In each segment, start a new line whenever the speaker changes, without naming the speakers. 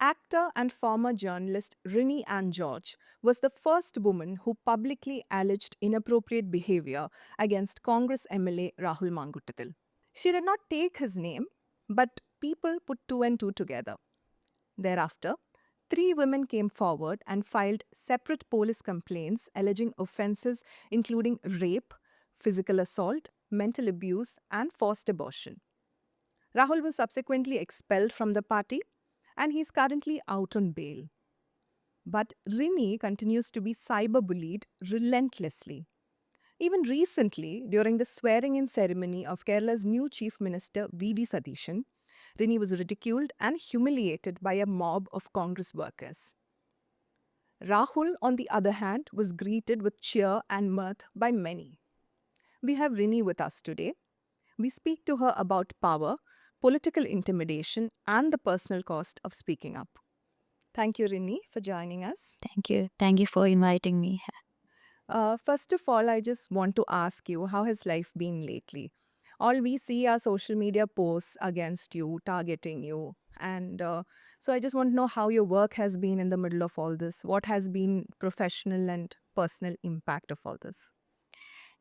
Actor and former journalist Rini Ann George was the first woman who publicly alleged inappropriate behavior against Congress MLA Rahul Mamkootathil. She did not take his name, but people put two and two together. Thereafter, three women came forward and filed separate police complaints alleging offences including rape, physical assault, mental abuse, and forced abortion. Rahul was subsequently expelled from the party and he is currently out on bail. But Rini continues to be cyberbullied relentlessly. Even recently, during the swearing in ceremony of Kerala's new Chief Minister VD Satheesan, Rini was ridiculed and humiliated by a mob of Congress workers. Rahul, on the other hand, was greeted with cheer and mirth by many. We have Rini with us today. We speak to her about power, political intimidation, and the personal cost of speaking up. Thank you, Rini, for joining us.
Thank you. Thank you for inviting me.
First of all, I just want to ask you, how has life been lately? All we see are social media posts against you, targeting you. And so I just want to know how your work has been in the middle of all this. What has been professional and personal impact of all this?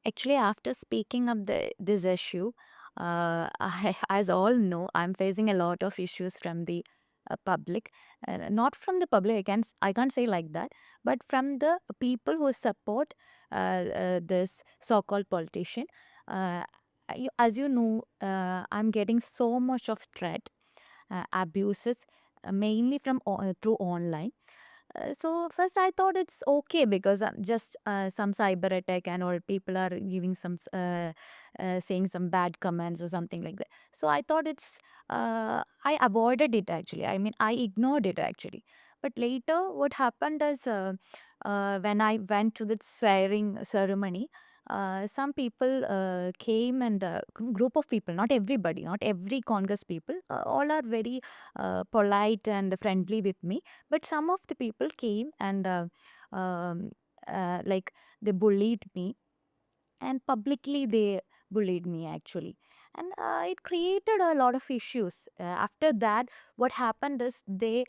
Actually, after speaking of this issue, as all know, I'm facing a lot of issues from the public. Not from the public, I can't say like that, but from the people who support this so-called politician. Uh, as you know, I'm getting so much of threat, abuses, mainly from through online. So first I thought it's okay because just some cyber attack and all people are giving some saying some bad comments or something like that. So I thought I avoided it actually. I mean I ignored it actually. But later what happened is when I went to the swearing ceremony, some people came and group of people, not everybody, not every Congress people, all are very polite and friendly with me, but some of the people came and um, like they bullied me, and publicly they bullied me actually, and it created a lot of issues. After that what happened is they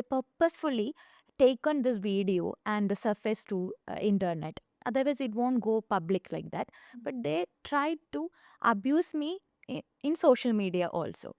purposefully taken this video and surfaced to internet, otherwise it won't go public like that, but they tried to abuse me in social media also.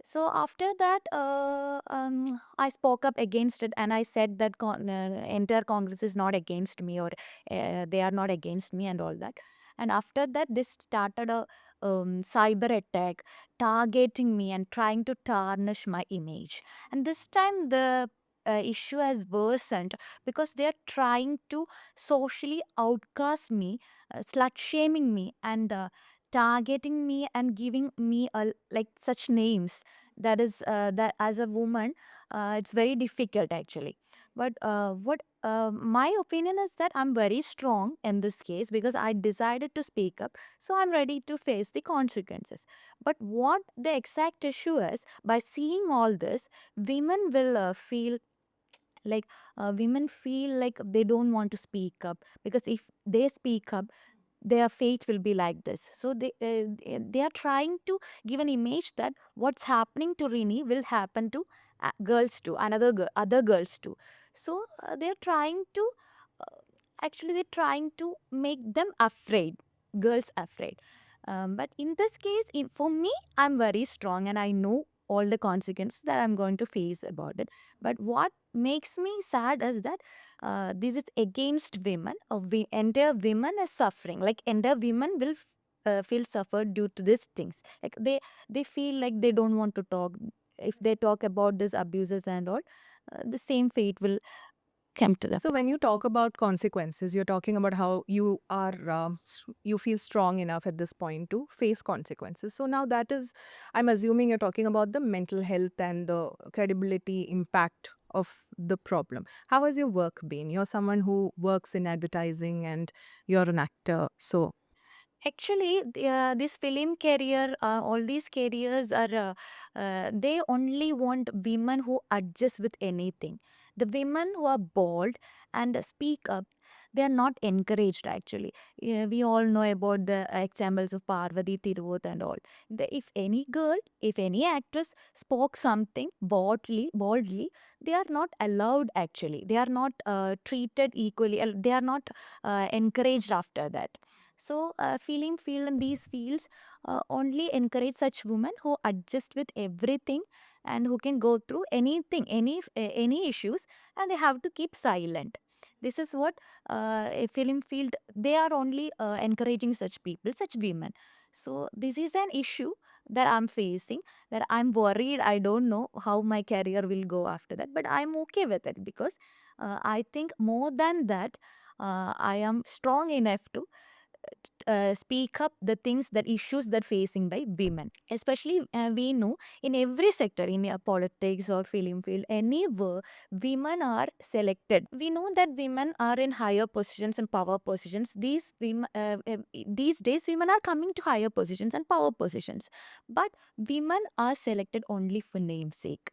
So after that, I spoke up against it and I said that entire Congress is not against me, or they are not against me and all that. And after that, this started a cyber attack targeting me and trying to tarnish my image. And this time the issue has worsened because they are trying to socially outcast me, slut shaming me, and targeting me and giving me like such names that is that as a woman it's very difficult actually. But what my opinion is that I'm very strong in this case because I decided to speak up, so I'm ready to face the consequences. But what the exact issue is, by seeing all this, women will feel like women feel like they don't want to speak up, because if they speak up their fate will be like this. So they are trying to give an image that what's happening to Rini will happen to girls too, other girls too. So they're trying to actually they're trying to make them afraid, girls afraid. But in this case, for me, I'm very strong and I know all the consequences that I'm going to face about it. But what makes me sad is that this is against women. Entire women is suffering. Like entire women will feel suffered due to these things. Like they feel like they don't want to talk. If they talk about these abuses and all, the same fate will come to them.
So when you talk about consequences, you're talking about how you are you feel strong enough at this point to face consequences. So now that is, I'm assuming you're talking about the mental health and the credibility impact of the problem. How has your work been? You're someone who works in advertising and you're an actor. So
Actually, this film career, all these careers are, they only want women who adjust with anything. The women who are bold and speak up, they are not encouraged actually. We all know about the examples of Parvati Tiruvot and all. If any girl, if any actress spoke something boldly, they are not allowed actually. They are not treated equally. They are not encouraged after that. So, feeling field in these fields only encourage such women who adjust with everything and who can go through anything, any issues, and they have to keep silent. This is what a film field, they are only encouraging such people, such women. So this is an issue that I'm facing, that I'm worried. I don't know how my career will go after that, but I'm okay with it because I think more than that, I am strong enough to speak up the things, that issues that facing by women, especially we know in every sector, in politics or film field, anywhere women are selected. We know that women are in higher positions and power positions. These days women are coming to higher positions and power positions, but women are selected only for namesake.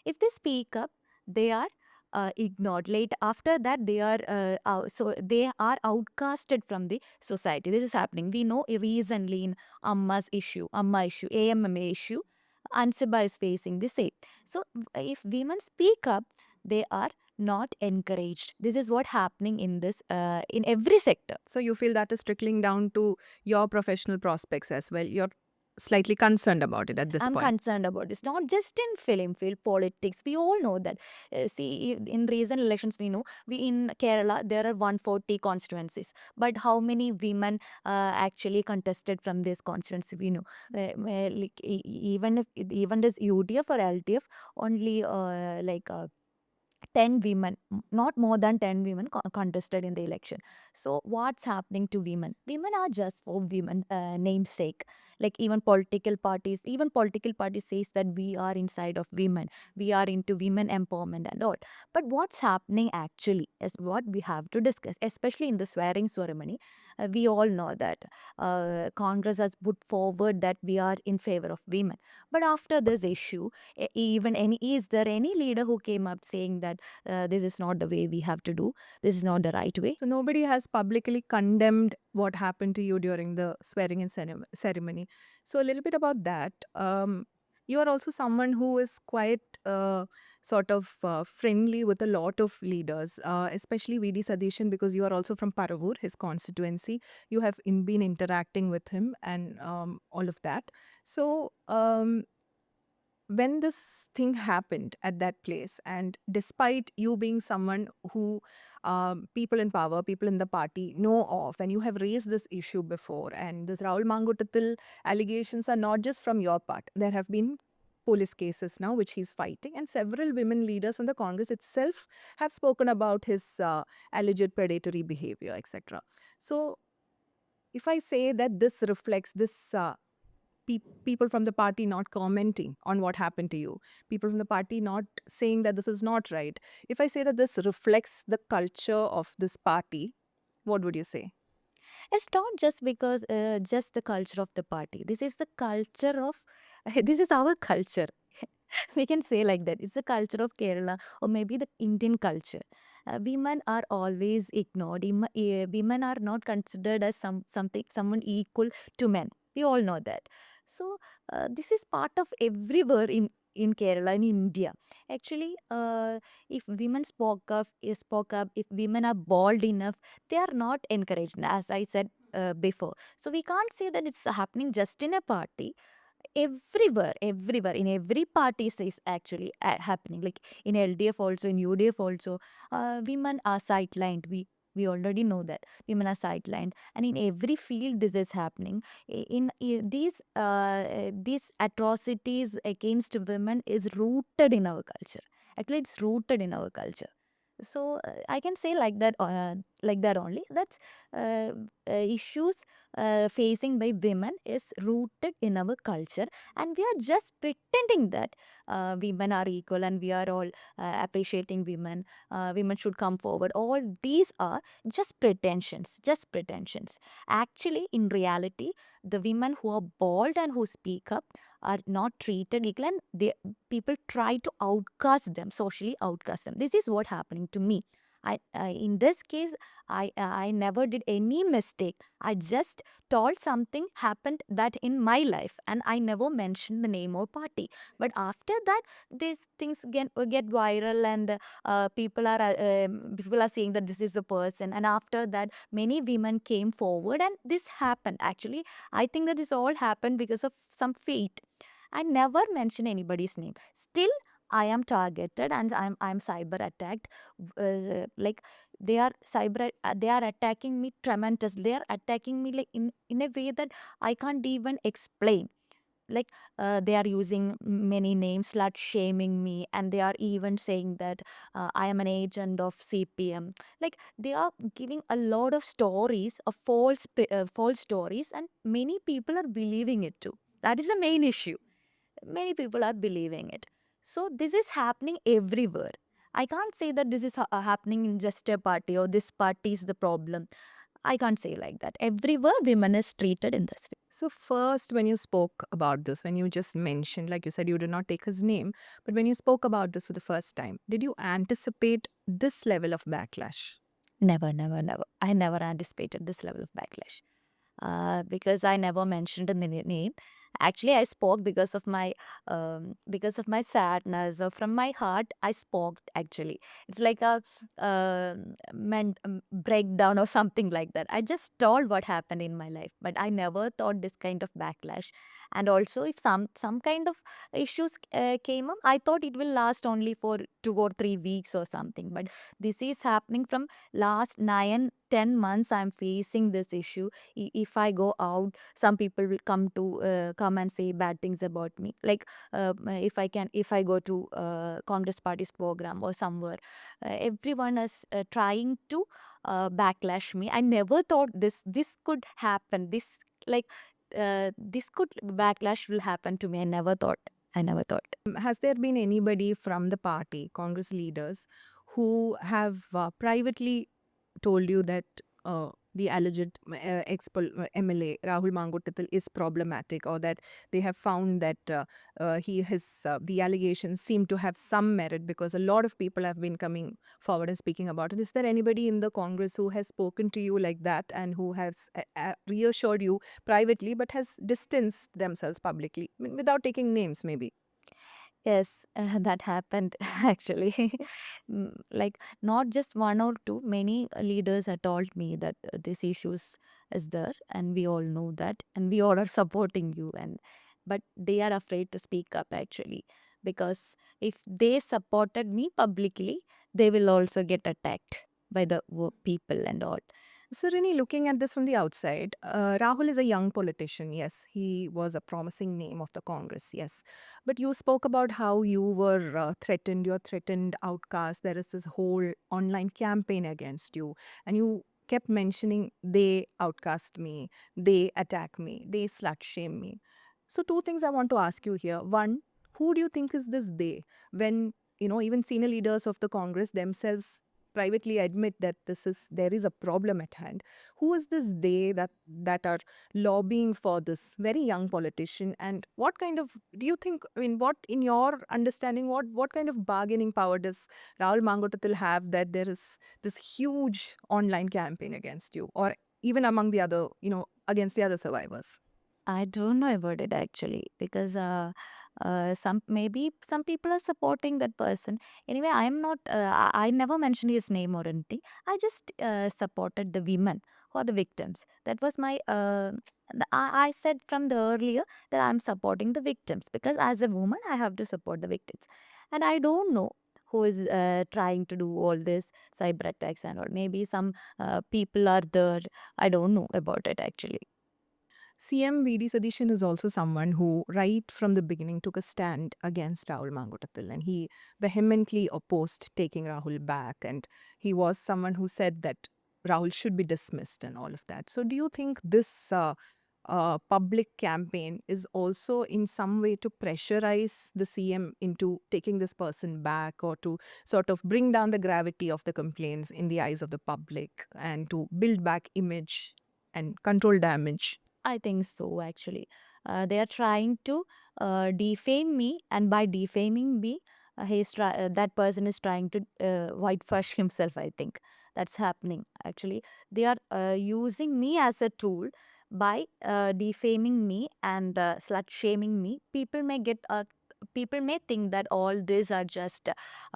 If they speak up, they are ignored. Late after that, they are so they are outcasted from the society. This is happening. We know recently in Amma issue, AMMA issue, Ansiba is facing the same. So if women speak up, they are not encouraged. This is what happening in this in every sector.
So you feel that is trickling down to your professional prospects as well. You're slightly concerned about it at this
I'm
point.
concerned about this. Not just in film field, politics. We all know that. See, in recent elections, we know in Kerala there are 140 constituencies. But how many women actually contested from this constituency? We know. Even this UDF or LTF, only 10 women, not more than 10 women contested in the election. So what's happening to women? Women are just for women namesake. Like even political parties says that we are inside of women, we are into women empowerment and all. But what's happening actually is what we have to discuss, especially in the swearing ceremony. We all know that Congress has put forward that we are in favor of women. But after this issue, is there any leader who came up saying that this is not the way we have to do, this is not the right way?
So nobody has publicly condemned what happened to you during the swearing in ceremony. So a little bit about that. You are also someone who is quite sort of friendly with a lot of leaders, especially VD Satheesan, because you are also from Paravur, his constituency. You have been interacting with him and all of that. So when this thing happened at that place, and despite you being someone who people in power, people in the party know of, and you have raised this issue before, and this Rahul Mamkootathil allegations are not just from your part. There have been police cases now which he's fighting, and several women leaders from the Congress itself have spoken about his alleged predatory behavior, etc. So if I say that this reflects this people from the party not commenting on what happened to you, people from the party not saying that this is not right. If I say that this reflects the culture of this party, what would you say?
It's not just because just the culture of the party. This is the culture of this is our culture. We can say like that. It's the culture of Kerala or maybe the Indian culture. Women are always ignored. Women are not considered as someone equal to men. We all know that. So this is part of everywhere in Kerala, in India. Actually, if women spoke up, if women are bold enough, they are not encouraged, as I said before. So we can't say that it's happening just in a party. Everywhere, in every party is actually happening. Like in LDF also, in UDF also, women are sidelined. We already know that women are sidelined, and in every field this is happening. These atrocities against women is rooted in our culture. Actually, it's rooted in our culture. So I can say like that only. That's issues facing by women is rooted in our culture, and we are just pretending that women are equal and we are all appreciating women. Women should come forward. All these are just pretensions. Actually, in reality, the women who are bold and who speak up are not treated equal, and people try to outcast them, socially outcast them. This is what happening to me. In this case, I never did any mistake. I just told something happened that in my life, and I never mentioned the name or party. But after that, these things get viral, and people are saying that this is the person. And after that, many women came forward, and this happened. Actually, I think that this all happened because of some fate. I never mention anybody's name. Still, I am targeted, and I'm cyber attacked. Like, they are attacking me tremendous. They are attacking me like in a way that I can't even explain. Like, they are using many names, slut shaming me, and they are even saying that I am an agent of CPM. Like, they are giving a lot of stories of false stories, and many people are believing it too. That is the main issue. Many people are believing it. So this is happening everywhere. I can't say that this is happening in just a party, or this party is the problem. I can't say like that. Everywhere women is treated in this way.
So, first, when you spoke about this, when you just mentioned, like you said, you did not take his name, but when you spoke about this for the first time, did you anticipate this level of backlash?
Never, never, never. I never anticipated this level of backlash. Because I never mentioned the name. Actually, I spoke because of my sadness, or from my heart. I spoke. Actually, it's like a breakdown or something like that. I just told what happened in my life, but I never thought this kind of backlash. And also, if some kind of issues came up, I thought it will last only for 2 or 3 weeks or something. But this is happening from last 9, 10 months. I'm facing this issue. If I go out, some people will come and say bad things about me. Like, if I go to Congress party's program or somewhere, everyone is trying to backlash me. I never thought this could happen. This could backlash will happen to me. I never thought.
Has there been anybody from the party, Congress leaders, who have privately told you that the alleged expelled MLA Rahul Mamkoothathil is problematic, or that they have found that the allegations seem to have some merit, because a lot of people have been coming forward and speaking about it? Is there anybody in the Congress who has spoken to you like that, and who has reassured you privately but has distanced themselves publicly, I mean, without taking names, maybe?
Yes, that happened actually. Like, not just one or two, many leaders have told me that this issues is there, and we all know that, and we all are supporting you. And but they are afraid to speak up actually, because if they supported me publicly, they will also get attacked by the people and all.
So, Rini, looking at this from the outside, Rahul is a young politician. Yes, he was a promising name of the Congress. Yes. But you spoke about how you were threatened, you're threatened outcast. There is this whole online campaign against you. And you kept mentioning they outcast me, they attack me, they slut shame me. So, two things I want to ask you here. One, who do you think is this they? When, even senior leaders of the Congress themselves privately admit that there is a problem at hand. Who is this they that are lobbying for this very young politician? And what kind of, do you think, I mean, what, in your understanding, what kind of bargaining power does Rahul Mamkootathil have, that there is this huge online campaign against you, or even among the other, against the other survivors?
I don't know about it actually, because some people are supporting that person. Anyway, I'm not. I never mentioned his name or anything. I just supported the women who are the victims. That was my. I said from the earlier that I'm supporting the victims, because as a woman I have to support the victims, and I don't know who is trying to do all this cyber attacks and all. Maybe some people are there. I don't know about it actually.
CM VD Satheesan is also someone who, right from the beginning, took a stand against Rahul Mamkootathil, and he vehemently opposed taking Rahul back. And he was someone who said that Rahul should be dismissed and all of that. So, do you think this public campaign is also in some way to pressurize the CM into taking this person back, or to sort of bring down the gravity of the complaints in the eyes of the public, and to build back image and control damage?
I think so, actually. They are trying to defame me, and by defaming me, that person is trying to whitewash himself. I think that's happening. Actually, they are using me as a tool by defaming me and slut shaming me. People may think that all these are just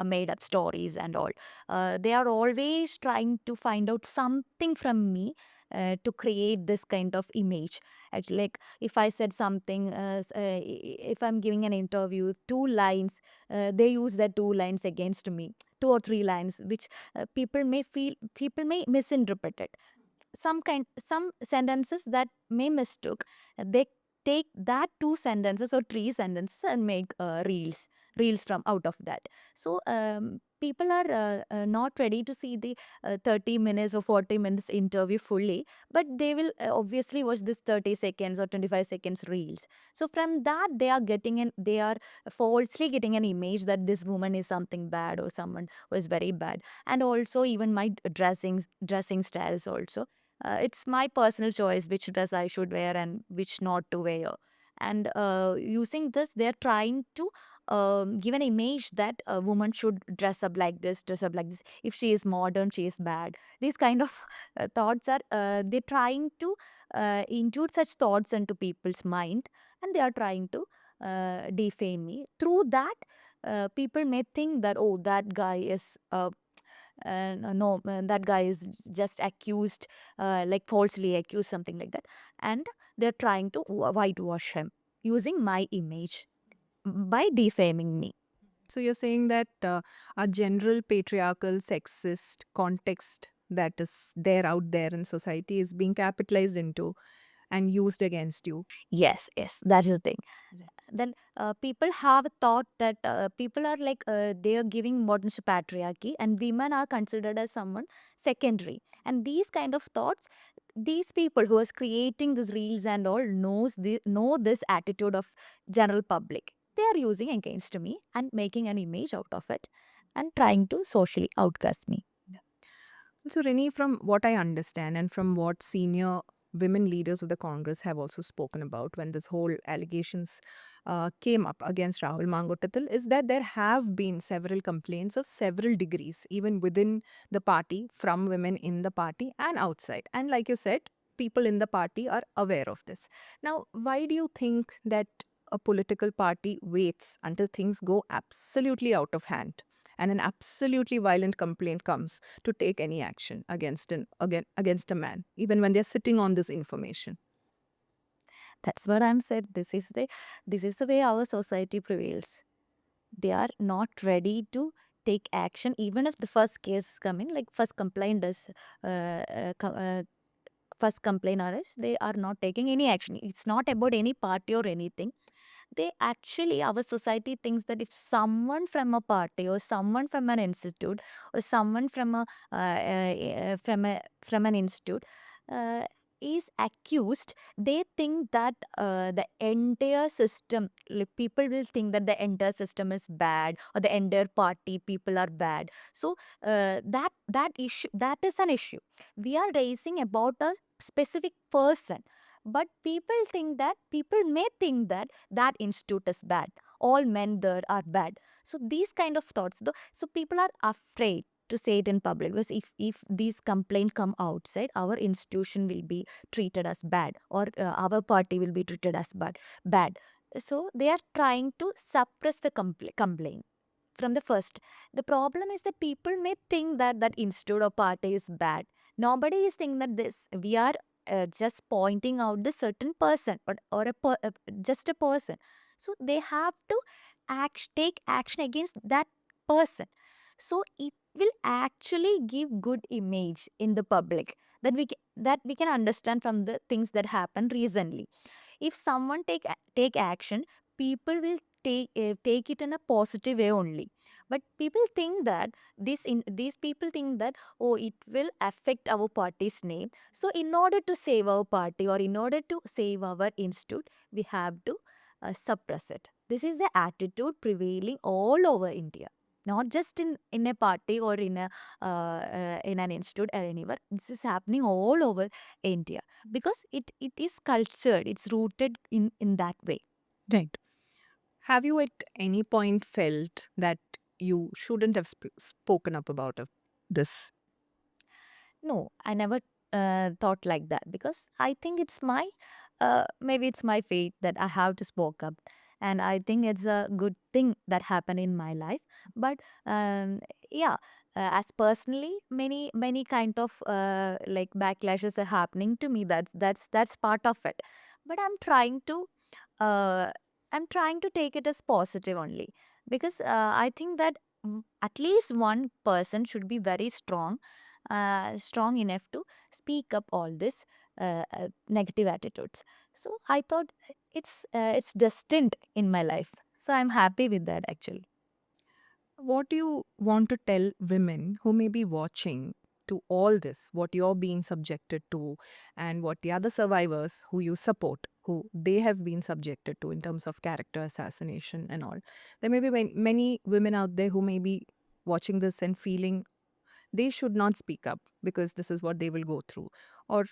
made up stories and all. They are always trying to find out something from me to create this kind of image. Actually, like if I said something, if I'm giving an interview, 2 lines, they use that 2 lines against me, 2 or 3 lines, which people may misinterpret it. Some sentences that may mistook, they take that 2 sentences or 3 sentences and make reels from out of that. So people are not ready to see the 30 minutes or 40 minutes interview fully, but they will obviously watch this 30 seconds or 25 seconds reels. So from that they are falsely getting an image that this woman is something bad or someone who is very bad. And also even my dressing styles also, it's my personal choice which dress I should wear and which not to wear. And using this, they're trying to give an image that a woman should dress up like this, dress up like this. If she is modern, she is bad. These kind of thoughts are, they're trying to include such thoughts into people's mind, and they are trying to defame me. Through that, people may think that, oh, that guy is no, that guy is just accused, like falsely accused, something like that. And they're trying to whitewash him using my image by defaming me.
So you're saying that a general patriarchal, sexist context that is there out there in society is being capitalized into and used against you.
Yes, yes, that's the thing. Then people have thought that people are like they are giving importance to patriarchy, and women are considered as someone secondary. And these kind of thoughts, these people who is creating these reels and all know this attitude of general public. They are using against me and making an image out of it and trying to socially outcast me.
So, Rini, from what I understand and from what senior women leaders of the Congress have also spoken about when this whole allegations came up against Rahul Mamkootathil, is that there have been several complaints of several degrees, even within the party, from women in the party and outside. And like you said, people in the party are aware of this. Now, why do you think that a political party waits until things go absolutely out of hand and an absolutely violent complaint comes to take any action against a man, even when they're sitting on this information?
That's what I'm said. This is the way our society prevails. They are not ready to take action even if the first case is coming, like first complaint is first complaint is, they are not taking any action. It's not about any party or anything. They actually, our society thinks that if someone from a party or someone from an institute or someone from from an institute uh, is accused, they think that the entire system, like people will think that the entire system is bad or the entire party people are bad. So that is an issue we are raising about a specific person. But people may think that that institute is bad, all men there are bad. So these kind of thoughts though, so people are afraid to say it in public, because if these complaints come outside, our institution will be treated as bad, or our party will be treated as bad. So they are trying to suppress the complaint from the first. The problem is that people may think that that institute or party is bad. Nobody is thinking that this. We are just pointing out the certain person, or just a person. So they have to take action against that person. So it will actually give good image in the public, that that we can understand from the things that happened recently. If someone take action, people will take it in a positive way only. But people think that these people think that, oh, it will affect our party's name. So in order to save our party or in order to save our institute, we have to suppress it. This is the attitude prevailing all over India, not just in a party or in an institute or anywhere. This is happening all over India because it is cultured, it's rooted in that way.
Right. Have you at any point felt that you shouldn't have spoken up about this?
No, I never thought like that, because I think it's my maybe it's my fate that I have to spoke up, and I think it's a good thing that happened in my life. But yeah, as personally, many kind of like backlashes are happening to me. That's part of it. But uh, I'm trying to take it as positive only, because I think that at least one person should be very strong enough to speak up all this negative attitudes. So I thought it's destined in my life. So I'm happy with that actually.
What do you want to tell women who may be watching to all this, what you're being subjected to, and what the other survivors who you support, who they have been subjected to in terms of character assassination and all? There may be many women out there who may be watching this and feeling they should not speak up because this is what they will go through. Or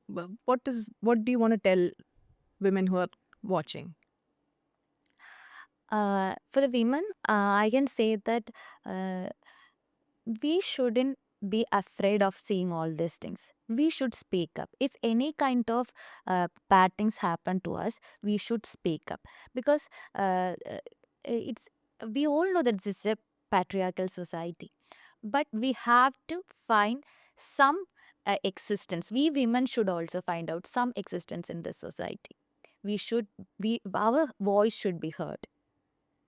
what do you want to tell women who are watching?
For the women, I can say that uh, we shouldn't be afraid of seeing all these things. We should speak up. If any kind of bad things happen to us, we should speak up, because it's we all know that this is a patriarchal society, but we have to find some existence. We women should also find out some existence in this society. We should we Our voice should be heard.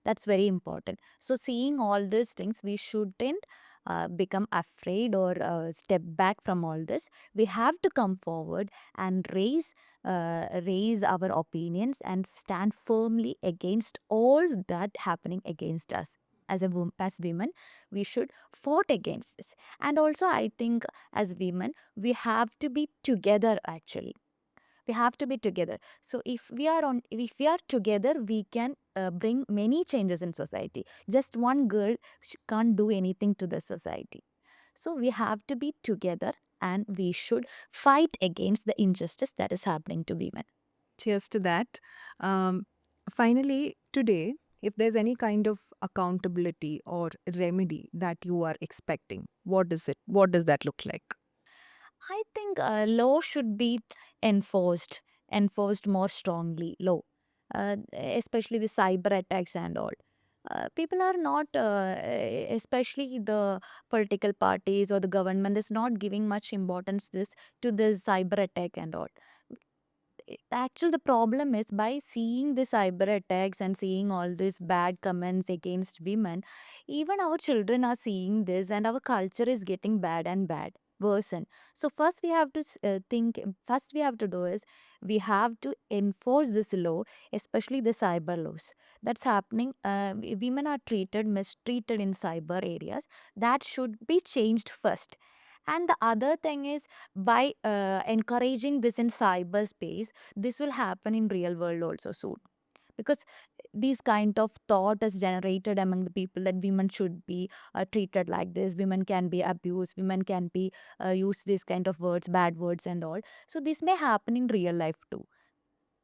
That's very important. So, seeing all these things, we shouldn't become afraid or step back from all this. We have to come forward and raise our opinions and stand firmly against all that happening against us. As women, we should fought against this. And also, I think as women, we have to be together actually. We have to be together. So if we are together, we can bring many changes in society. Just one girl can't do anything to the society. So we have to be together, and we should fight against the injustice that is happening to women.
Cheers to that. Um, Finally, today, if there's any kind of accountability or remedy that you are expecting, what is it? What does that look like?
I think law should be enforced more strongly. Law, especially the cyber attacks and all. People are not, especially the political parties or the government, is not giving much importance this to this cyber attack and all. Actually, the problem is, by seeing the cyber attacks and seeing all these bad comments against women, even our children are seeing this, and our culture is getting bad and bad worsen. So first we have to first we have to do is, we have to enforce this law, especially the cyber laws that's happening. Women are mistreated in cyber areas. That should be changed first. And the other thing is, by encouraging this in cyberspace, this will happen in real world also soon, because these kind of thought is generated among the people that women should be treated like this, women can be abused, women can be use these kind of words, bad words and all. So this may happen in real life too.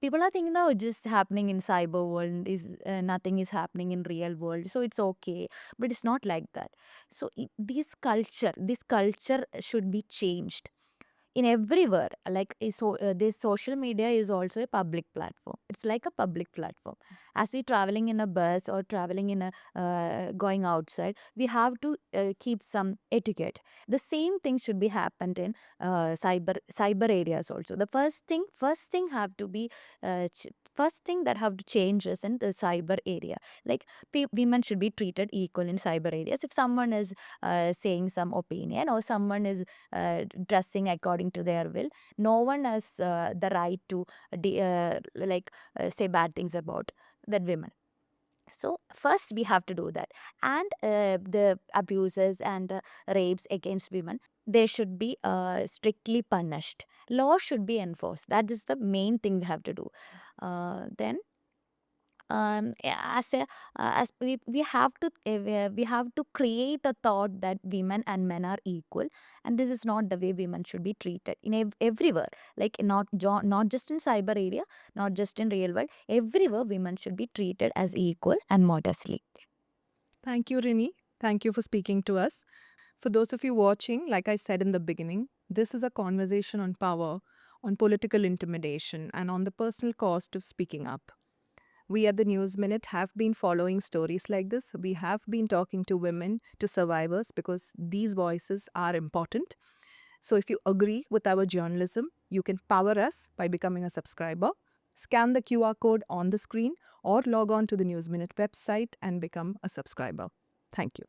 People are thinking, no, it's just happening in cyber world, is nothing is happening in real world, so it's okay. But it's not like that. So this culture should be changed in everywhere. Like this social media is also a public platform. It's like a public platform. As we traveling in a bus or traveling in a going outside, we have to keep some etiquette. The same thing should be happened in cyber areas also. The first thing have to be first thing that have to change is in the cyber area. Like, women should be treated equal in cyber areas. If someone is saying some opinion, or someone is dressing according to their will, no one has the right to say bad things about that women. So first we have to do that. And the abuses and rapes against women, they should be strictly punished. Law should be enforced. That is the main thing we have to do. Then yeah, as we have to create a thought that women and men are equal, and this is not the way women should be treated in everywhere. Like, not just in cyber area, not just in real world, everywhere women should be treated as equal and modestly.
Thank you, Rini. Thank you for speaking to us. For those of you watching, like I said in the beginning, this is a conversation on power, on political intimidation, and on the personal cost of speaking up. We at the News Minute have been following stories like this. We have been talking to women, to survivors, because these voices are important. So if you agree with our journalism, you can power us by becoming a subscriber. Scan the QR code on the screen or log on to the News Minute website and become a subscriber. Thank you.